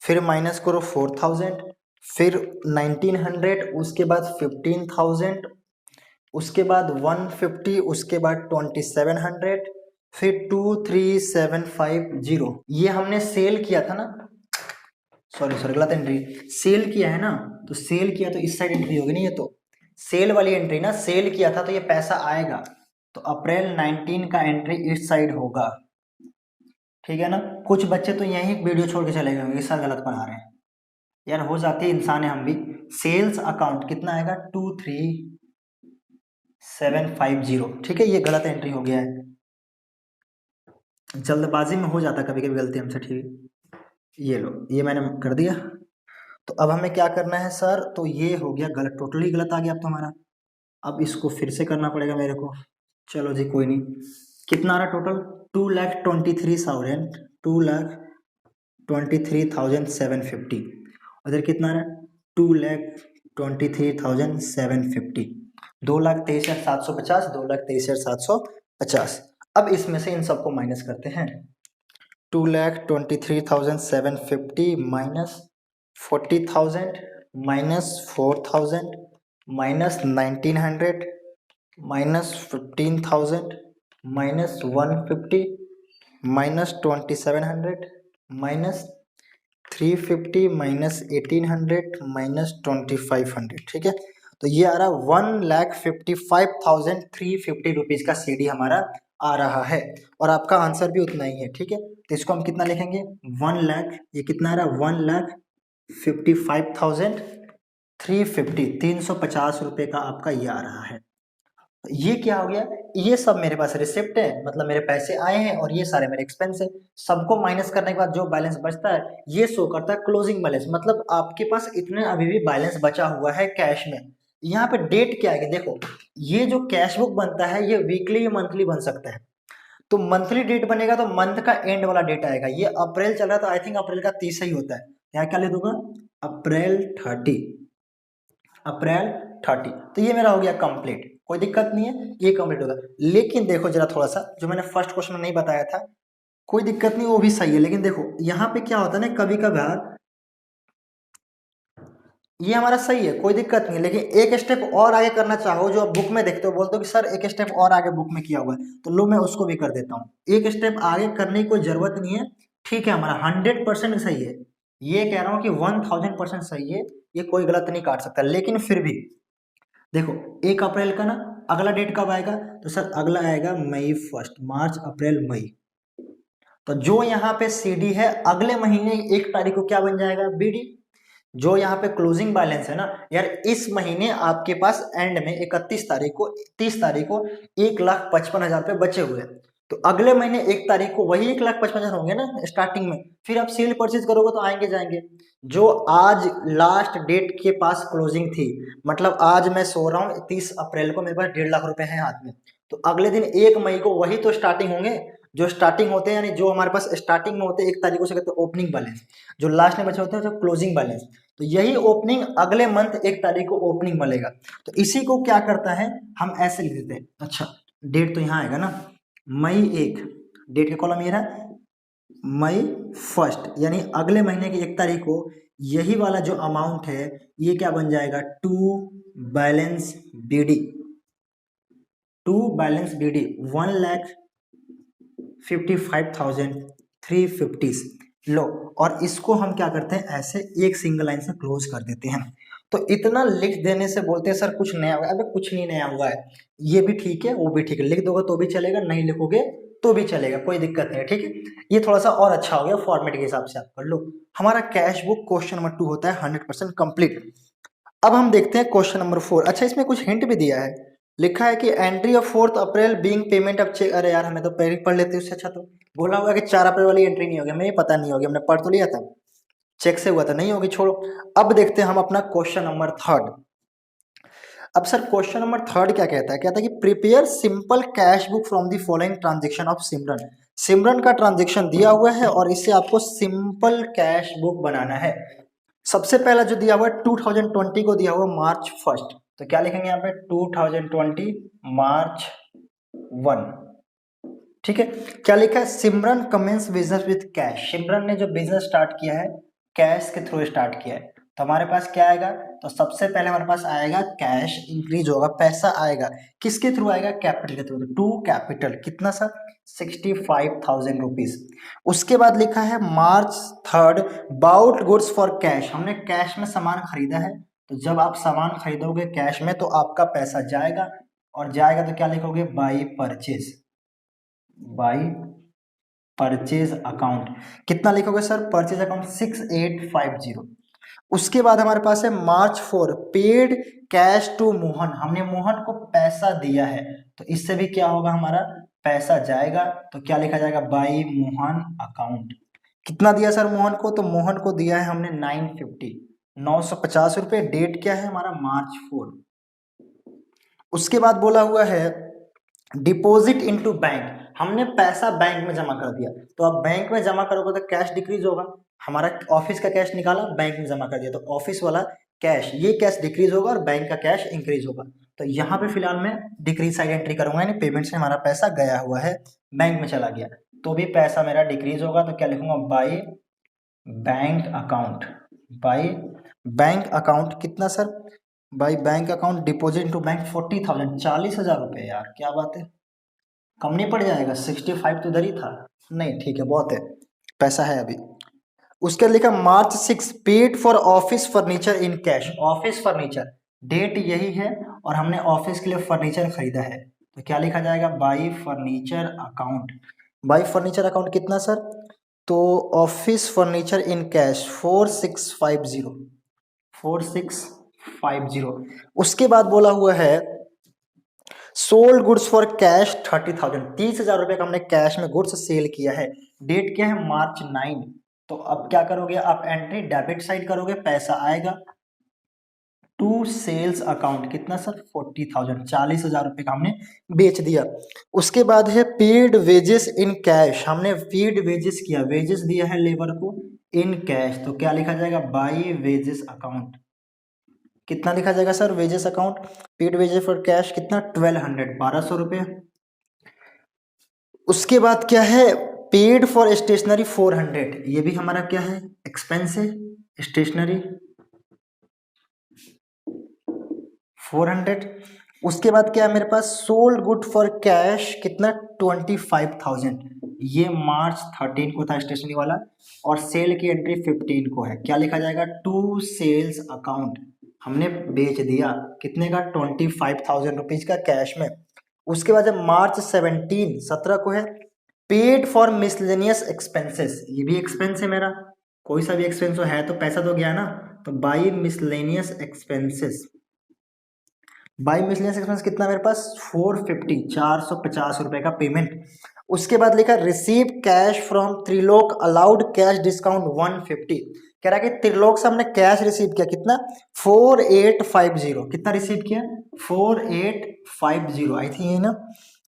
फिर माइनस करो 4,000, फिर 1900, उसके बाद 15,000, उसके बाद 150, उसके बाद 2700, फिर 23,750। ये हमने सेल किया था ना, सॉरी सॉरी गलत एंट्री, सेल किया है ना, तो सेल किया तो इस साइड एंट्री होगी नहीं, ये तो सेल वाली एंट्री ना, सेल किया था तो ये पैसा आएगा, तो अप्रैल 19 का एंट्री इस साइड होगा। ठीक है ना, कुछ बच्चे तो यही वीडियो छोड़ के चले गए होंगे, सर गलत बना रहे हैं, यार हो जाती है, इंसान है हम भी। सेल्स अकाउंट कितना आएगा 23,750। ठीक है, ये गलत एंट्री हो गया है, जल्दबाजी में हो जाता कभी कभी गलती हमसे। ठीक, ये लो, ये मैंने कर दिया। तो अब हमें क्या करना है सर, तो ये हो गया गलत, टोटली गलत आ गया अब तो हमारा। अब इसको फिर से करना पड़ेगा मेरे को, चलो जी कोई नहीं, कितना आ रहा टोटल, 2,23,000, 2,23,750। उधर कितना आ रहा है, 2,23,750, 2,23,750, 2,23,750। अब इसमें से इन सबको माइनस करते हैं, 2,23,750 minus 40,000 minus 4,000 minus 1,900 minus 15,000 minus 150 minus 2,700 minus 350 minus 1,800 minus 2,500। ठीक है, तो ये आ रहा 1,55,350 रुपीज का CD हमारा आ रहा है, और आपका आंसर भी उतना ही है। ठीक है, तो इसको हम कितना लिखेंगे, 1,00,000, ये कितना आ रहा है, 1,55,350, 350 रुपये का आपका ये आ रहा है। ये क्या हो गया, ये सब मेरे पास रिसिप्ट है, मतलब मेरे पैसे आए हैं, और ये सारे मेरे एक्सपेंस है। सबको माइनस करने के बाद जो बैलेंस बचता है ये शो करता है क्लोजिंग बैलेंस, मतलब आपके पास इतने अभी भी बैलेंस बचा हुआ है कैश में। यहाँ पे डेट क्या है, देखो ये जो कैश बुक बनता है ये वीकली या मंथली बन सकता है। तो मंथली डेट बनेगा तो मंथ का एंड वाला डेट आएगा। ये अप्रैल चल रहा है तो आई थिंक अप्रैल का 30 ही होता है। यहाँ क्या ले दूंगा, अप्रैल 30, अप्रैल 30। तो ये मेरा हो गया कंप्लीट, कोई दिक्कत नहीं है, ये कंप्लीट होगा। लेकिन देखो जरा थोड़ा सा, जो मैंने फर्स्ट क्वेश्चन में नहीं बताया था, कोई दिक्कत नहीं, वो भी सही है, लेकिन देखो यहाँ पे क्या होता है ना, कभी कभार ये हमारा सही है, कोई दिक्कत नहीं है, लेकिन एक स्टेप और आगे करना चाहो, जो आप बुक में देखते हो, बोलते हो कि सर एक स्टेप और आगे बुक में किया हुआ है, तो लो मैं उसको भी कर देता हूँ। एक स्टेप आगे करने की कोई जरूरत नहीं है। ठीक है, हमारा 100% सही है, ये कह रहा हूँ कि 1000% सही है, ये कोई गलत नहीं काट सकता। लेकिन फिर भी देखो 1 अप्रैल का ना, अगला डेट कब आएगा, तो सर अगला आएगा मई 1, मार्च अप्रैल मई। तो जो यहाँ पे CD है अगले महीने 1 तारीख को क्या बन जाएगा, BD। जो यहाँ पे क्लोजिंग बैलेंस है ना यार, इस महीने आपके पास एंड में 31 तारीख को, 30 तारीख को 1,55,000 रुपये बचे हुए हैं। तो अगले महीने 1 तारीख को वही 1,55,000 होंगे ना स्टार्टिंग में, फिर आप सेल परचेज करोगे तो आएंगे जाएंगे। जो आज लास्ट डेट के पास क्लोजिंग थी, मतलब आज मैं सो रहा हूँ 30 अप्रैल को, मेरे पास 1,50,000 रुपए हैं हाथ में, तो अगले दिन 1 मई को वही तो स्टार्टिंग होंगे। जो स्टार्टिंग होते हैं, यानी जो हमारे पास स्टार्टिंग में होते हैं 1 तारीख को, से कहते हैं ओपनिंग बैलेंस, जो लास्ट में बचे होते हैं जो क्लोजिंग बैलेंस। तो यही ओपनिंग अगले मंथ 1 तारीख को ओपनिंग बनेगा। तो इसी को क्या करता है, हम ऐसे लिख देते हैं। अच्छा, डेट तो यहाँ आएगा ना, मई 1, डेट का कॉलम ये रहा, मई 1, यानी अगले महीने की 1 तारीख को यही वाला जो अमाउंट है ये क्या बन जाएगा, to balance BD, to balance BD 1,55,350। लो, और इसको हम क्या करते हैं, ऐसे एक सिंगल लाइन से क्लोज कर देते हैं। तो इतना लिख देने से बोलते हैं सर कुछ नया हुआ है, अबे कुछ नहीं नया हुआ है, ये भी ठीक है वो भी ठीक है, लिख दोगे तो भी चलेगा, नहीं लिखोगे तो भी चलेगा, कोई दिक्कत नहीं है। ठीक है, ये थोड़ा सा और अच्छा हो गया, फॉर्मेट के हिसाब से आप कर लो। हमारा कैश बुक क्वेश्चन नंबर 2 होता है 100% कंप्लीट। अब हम देखते हैं क्वेश्चन नंबर 4। अच्छा, इसमें कुछ हिंट भी दिया है, लिखा है कि entry of 4 April being payment of cheque. अरे यार, हमें तो पहले पढ़ लेते उससे अच्छा, तो बोला होगा कि 4 अप्रैल वाली एंट्री नहीं होगी, हमें पता नहीं होगी, हमने पढ़ तो लिया था, चेक से हुआ था, नहीं होगी, छोड़ो। अब देखते हैं हम अपना क्वेश्चन नंबर 3। अब सर क्वेश्चन नंबर 3 क्या कहता है, कहता है कि prepare simple cash book from the following transaction of Simran. Simran का ट्रांजेक्शन दिया हुआ है और इससे आपको सिंपल कैश बुक बनाना है। सबसे पहला जो दिया हुआ है 2020 को दिया हुआ मार्च 1, तो क्या लिखेंगे यहाँ पे, 2020 मार्च 1। ठीक है, क्या लिखा है, सिमरन कमेंस बिजनेस विद कैश। सिमरन ने जो बिजनेस स्टार्ट किया है कैश के थ्रू स्टार्ट किया है, तो हमारे पास क्या आएगा, तो सबसे पहले हमारे पास आएगा कैश इंक्रीज होगा, पैसा आएगा, किसके थ्रू आएगा, कैपिटल के थ्रू, टू कैपिटल, कितना सर, 65,000 रुपीज। उसके बाद लिखा है मार्च 3 बाउट गुड्स फॉर कैश, हमने कैश में सामान खरीदा है, तो जब आप सामान खरीदोगे कैश में तो आपका पैसा जाएगा, और जाएगा तो क्या लिखोगे, by purchase, by purchase account, कितना लिखोगे सर, परचेज अकाउंट 6850। उसके बाद हमारे पास है मार्च 4 पेड कैश टू मोहन, हमने मोहन को पैसा दिया है, तो इससे भी क्या होगा, हमारा पैसा जाएगा, तो क्या लिखा जाएगा, बाई मोहन अकाउंट। कितना दिया सर मोहन को, तो मोहन को दिया है हमने 950, 950 रुपये। डेट क्या है हमारा, मार्च 4। उसके बाद बोला हुआ है डिपॉजिट इनटू बैंक, हमने पैसा बैंक में जमा कर दिया, तो अब बैंक में जमा करोगे तो कैश डिक्रीज होगा। हमारा ऑफिस का कैश निकाला, बैंक में जमा कर दिया, तो ऑफिस वाला कैश, ये कैश डिक्रीज होगा और बैंक का कैश इंक्रीज होगा। तो यहाँ पे फिलहाल मैं डिक्रीज साइड एंट्री करूंगा, यानी पेमेंट से हमारा पैसा गया हुआ है, बैंक में चला गया, तो भी पैसा मेरा डिक्रीज होगा। तो क्या लिखूंगा, by bank account, by bank account कितना sir, by bank account deposit into bank 40,000, 40,000 रुपये, यार क्या बात है, कम नहीं पड़ जाएगा, 65 तो उधर ही था, नहीं ठीक है बहुत है, पैसा है अभी। उसके बाद लिखा March 6 paid for office furniture in cash, office furniture, date यही है और हमने ऑफिस के लिए फर्नीचर खरीदा है, तो क्या लिखा जाएगा, by furniture account, by furniture account कितना सर, तो ऑफिस फर्नीचर इन कैश 4650, 4650। उसके बाद बोला हुआ है सोल्ड गुड्स फॉर कैश 30,000, 30,000 रुपये का हमने कैश में गुड्स सेल किया है, डेट क्या है, March 9। तो अब क्या करोगे आप, एंट्री डेबिट साइड करोगे, पैसा आएगा टू सेल्स अकाउंट, कितना सर 40,000, 40,000 रुपये का हमने बेच दिया। उसके बाद है पेड वेजेस इन कैश, हमने पेड वेजेस किया, वेजेस दिया है लेबर को इन कैश, तो क्या लिखा जाएगा, बाई वेजेस अकाउंट, कितना लिखा जाएगा sir, wages account, paid wages for cash कितना 1200, 1200 रुपये। उसके बाद क्या है, पेड फॉर स्टेशनरी 400, ये भी हमारा क्या है, एक्सपेंस है, स्टेशनरी 400। उसके बाद क्या है मेरे पास, सोल्ड गुड फॉर कैश कितना 25,000, ये March 13 को था स्टेशनरी वाला, और सेल की एंट्री 15 को है, क्या लिखा जाएगा, टू सेल्स अकाउंट, हमने बेच दिया कितने का, 25,000 रुपीज का कैश में। उसके बाद जब March 17, 17 को है पेड फॉर मिसलेनियस एक्सपेंसेस, ये भी एक्सपेंस है मेरा, कोई सा भी एक्सपेंस हो है तो पैसा तो गया ना, तो by miscellaneous expenses, by miscellaneous expense कितना मेरे पास 450, 450 रुपए का पेमेंट। उसके बाद लिखा receive cash from Trilok allowed cash discount 150, कह रहा है कि त्रिलोक से हमने कैश रिसीव किया कितना 4850, कितना रिसीव किया 4850, आई थिंक ये ना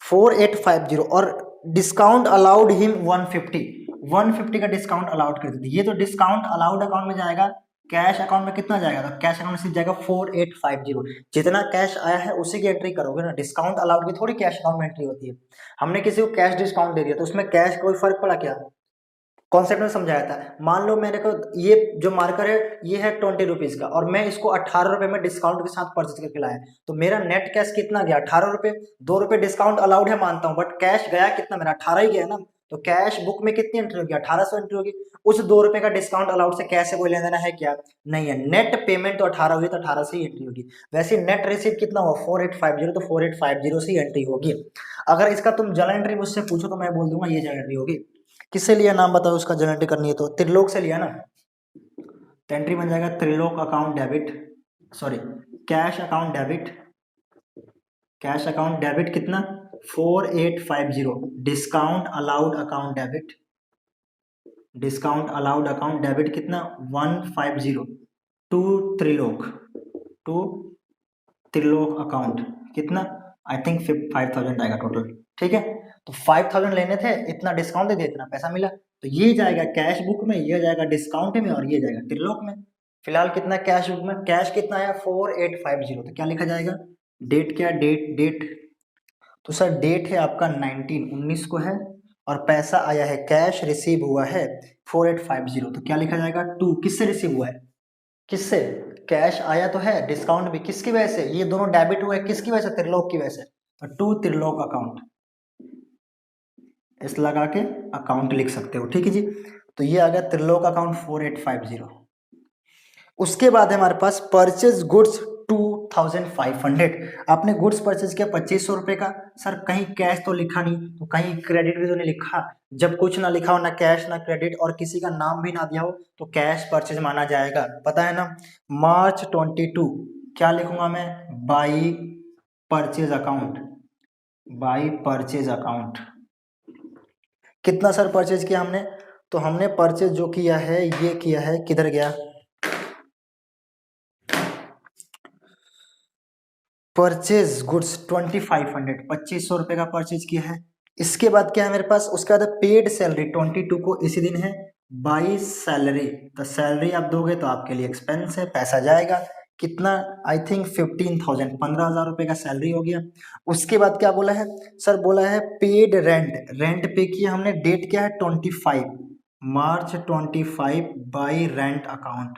4850, और डिस्काउंट अलाउड हिम 150, 150 का डिस्काउंट अलाउड कर दीजिए, ये तो डिस्काउंट अलाउड अकाउंट में जाएगा, कैश अकाउंट में कितना जाएगा, तो कैश अकाउंट में सिर्फ जाएगा 4850, जितना कैश आया है उसी की एंट्री करोगे ना, डिस्काउंट अलाउड की थोड़ी कैश अकाउंट में एंट्री होती है। हमने किसी को कैश डिस्काउंट दे दिया तो उसमें कैश कोई फर्क पड़ा क्या, कॉन्सेप्ट में समझाया था। मान लो मेरे को ये जो मार्कर है ये है 20 रुपीज का, और मैं इसको 18 रुपए में डिस्काउंट के साथ परचेज करके लाया, तो मेरा नेट कैश कितना गया 18 रुपए, 2 रुपए डिस्काउंट अलाउड है मानता हूँ, बट कैश गया कितना मेरा 18 ही गया ना, तो कैश बुक में कितनी एंट्री होगी 1800 एंट्री होगी, उस 2 रुपए का डिस्काउंट अलाउड से कैश से कोई लेना देना है क्या, नहीं है, नेट पेमेंट तो 18 हुई तो 18 से ही एंट्री होगी। वैसे नेट रिसीव कितना हुआ 4850, तो 4850 से ही एंट्री होगी। अगर इसका तुम जर्नल एंट्री मुझसे पूछो तो मैं बोल दूंगा ये जर्नल एंट्री होगी। किससे लिया नाम बताओ, उसका जर्नल एंट्री करनी है तो त्रिलोक से लिया ना, तो एंट्री बन जाएगा Trilok account debit, sorry cash account debit, cash account debit कितना 4850, discount allowed account debit, discount allowed account debit कितना 150, to Trilok, to Trilok account कितना, आई थिंक 5,000 आएगा टोटल, ठीक है। तो 5,000 लेने थे, इतना डिस्काउंट दे दिया, इतना पैसा मिला, तो ये जाएगा कैश बुक में, ये जाएगा डिस्काउंट में, और ये जाएगा त्रिलोक में। फिलहाल कितना कैश बुक में, कैश कितना आया 4850, तो क्या लिखा जाएगा, डेट क्या, डेट डेट, तो सर डेट है आपका 19 को है, और पैसा आया है कैश रिसीव हुआ है 4850, तो क्या लिखा जाएगा, टू किससे रिसीव हुआ है, किससे, कैश आया तो है, डिस्काउंट भी किसकी वजह से, ये दोनों डेबिट हुए किसकी वजह से, त्रिलोक की वजह से, तो टू त्रिलोक अकाउंट, इस लगा के अकाउंट लिख सकते हो, ठीक है जी। तो ये आ गया त्रिलोक अकाउंट 4850। उसके बाद है हमारे पास परचेज गुड्स 2500, आपने गुड्स परचेज किया 2500 रुपए का, सर कहीं कैश तो लिखा नहीं, तो कहीं क्रेडिट भी तो नहीं लिखा, जब कुछ ना लिखा हो, ना कैश ना क्रेडिट, और किसी का नाम भी ना दिया हो, तो कैश परचेज माना जाएगा, पता है ना। March 22 क्या लिखूंगा मैं, by purchase account, by purchase account, कितना सर परचेज किया हमने, तो हमने परचेज जो किया है ये किया है, किधर गया, परचेज गुड्स 2500, 2500 रुपये का परचेज किया है। इसके बाद क्या है मेरे पास, उसके बाद पेड सैलरी 22 को इसी दिन है। बाई सैलरी, तो सैलरी आप दोगे तो आपके लिए एक्सपेंस है, पैसा जाएगा कितना, आई थिंक 15,000, 15,000 रुपये का सैलरी हो गया। उसके बाद क्या बोला है सर, बोला है पेड रेंट, रेंट पे किया हमने, डेट क्या है 25 मार्च 25 by rent account,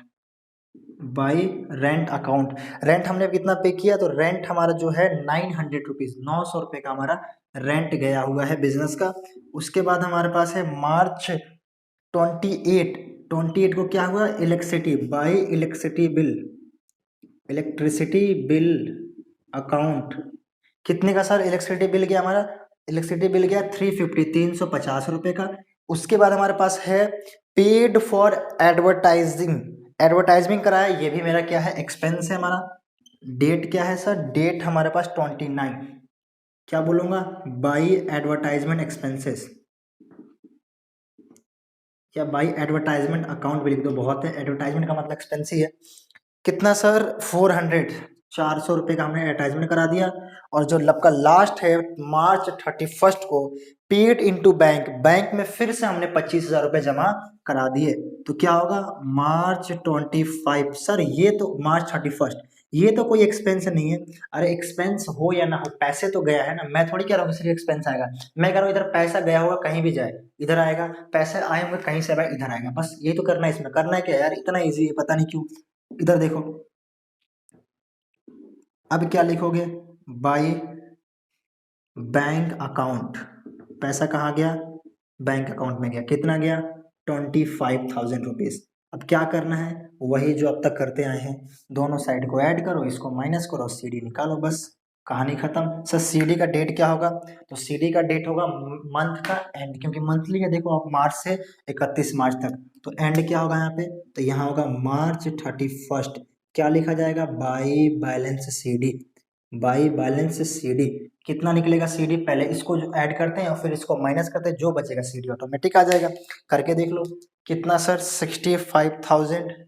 by rent account. Rent हमने कितना पे किया, तो रेंट हमारा जो है 900 रुपीज़, 900 रुपये का हमारा रेंट गया हुआ है बिजनेस का। उसके बाद हमारे पास है मार्च 28, 28 को क्या हुआ, electricity, by electricity bill, electricity bill account. कितने का सर इलेक्ट्रिसिटी बिल गया हमारा, इलेक्ट्रिसिटी बिल गया 350, 350 रुपये का। उसके बाद हमारे पास है पेड फॉर एडवर्टाइजिंग, एडवर्टाइजमेंट कराया, ये भी मेरा क्या है, एक्सपेंस है हमारा। डेट क्या है सर, डेट हमारे पास 29, क्या बोलूँगा, बाई एडवर्टाइजमेंट एक्सपेंसेस, या बाई एडवर्टाइजमेंट अकाउंट भी लिख दो, बहुत है, एडवर्टाइजमेंट का मतलब एक्सपेंस ही है। कितना सर, 400, 400 रुपये का हमने एडवर्टाइजमेंट करा दिया। और जो आपका लास्ट है मार्च 31 को, पेड इनटू बैंक, बैंक में फिर से हमने 25,000 रुपये जमा करा दिए। तो क्या होगा, मार्च 25 सर, ये तो मार्च 31, ये तो कोई एक्सपेंस नहीं है। अरे एक्सपेंस हो या ना हो, पैसे तो गया है ना, मैं थोड़ी कह रहा हूँ सिर्फ एक्सपेंस आएगा, मैं कह रहा हूँ इधर पैसा गया होगा, कहीं भी जाए इधर आएगा, पैसे आए होंगे कहीं से भाई इधर आएगा, बस ये तो करना है। इसमें करना है क्या यार, इतना ईजी है, पता नहीं क्यों। इधर देखो, अब क्या लिखोगे, बाई बैंक अकाउंट, पैसा कहाँ गया, बैंक अकाउंट में गया, कितना गया 25,000 रुपीज़। अब क्या करना है, वही जो अब तक करते आए हैं, दोनों साइड को ऐड करो, इसको माइनस करो, सीडी निकालो, बस कहानी खत्म। सर सीडी का डेट क्या होगा, तो सीडी का डेट होगा मंथ का एंड, क्योंकि मंथली है, देखो आप मार्च से 31 मार्च तक, तो एंड क्या होगा यहाँ पे, तो यहाँ होगा मार्च 31। क्या लिखा जाएगा, by balance CD, by balance CD. कितना निकलेगा सीडी, पहले इसको जो ऐड करते हैं और फिर इसको माइनस करते हैं, जो बचेगा सीडी ऑटोमेटिक आ जाएगा। करके देख लो कितना सर, 65,000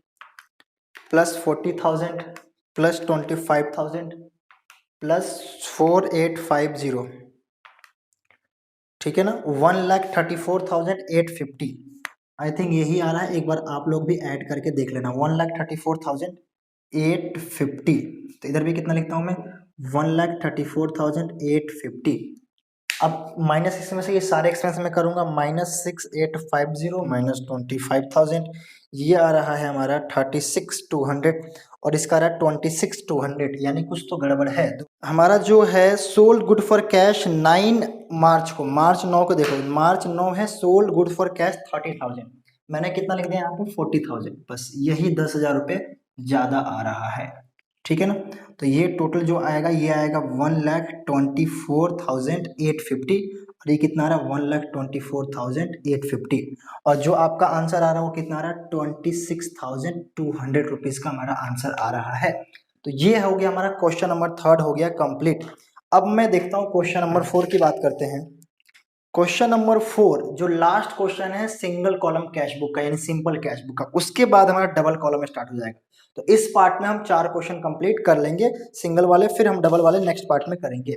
प्लस 40,000 प्लस 25,000 प्लस 4850, ठीक है ना, 1,34,850। आई थिंक यही आ रहा है, एक बार आप लोग भी ऐड करके देख लेना, 1,34,850। तो इधर भी कितना लिखता हूँ मैं, 1,34,850। अब माइनस इसमें से ये सारे एक्सपेंस में करूंगा, -6850 -25,000, ये आ रहा है हमारा 36,200, और इसका आ रहा है 26,200, यानी कुछ तो गड़बड़ है। तो हमारा जो है सोल्ड गुड फॉर कैश 9 मार्च को, मार्च 9 को देखो, मार्च 9 है, सोल्ड गुड फॉर कैश 30,000, मैंने कितना लिख दिया यहाँ पे 40,000, बस यही 10,000 रुपये ज़्यादा आ रहा है, ठीक है ना। तो ये टोटल जो आएगा, ये आएगा 1,24,850, और ये कितना आ रहा है 1,24,850, और जो आपका आंसर आ रहा है वो कितना आ रहा है 26,200 रुपीज़ का हमारा आंसर आ रहा है। तो ये हो गया हमारा क्वेश्चन नंबर 3 हो गया कंप्लीट। अब मैं देखता हूँ क्वेश्चन नंबर 4 की बात करते हैं। क्वेश्चन नंबर 4 जो लास्ट क्वेश्चन है सिंगल कॉलम कैश बुक का, यानी सिंपल कैश बुक का, उसके बाद हमारा डबल कॉलम स्टार्ट हो जाएगा। तो इस पार्ट में हम 4 क्वेश्चन कंप्लीट कर लेंगे सिंगल वाले, फिर हम डबल वाले नेक्स्ट पार्ट में करेंगे।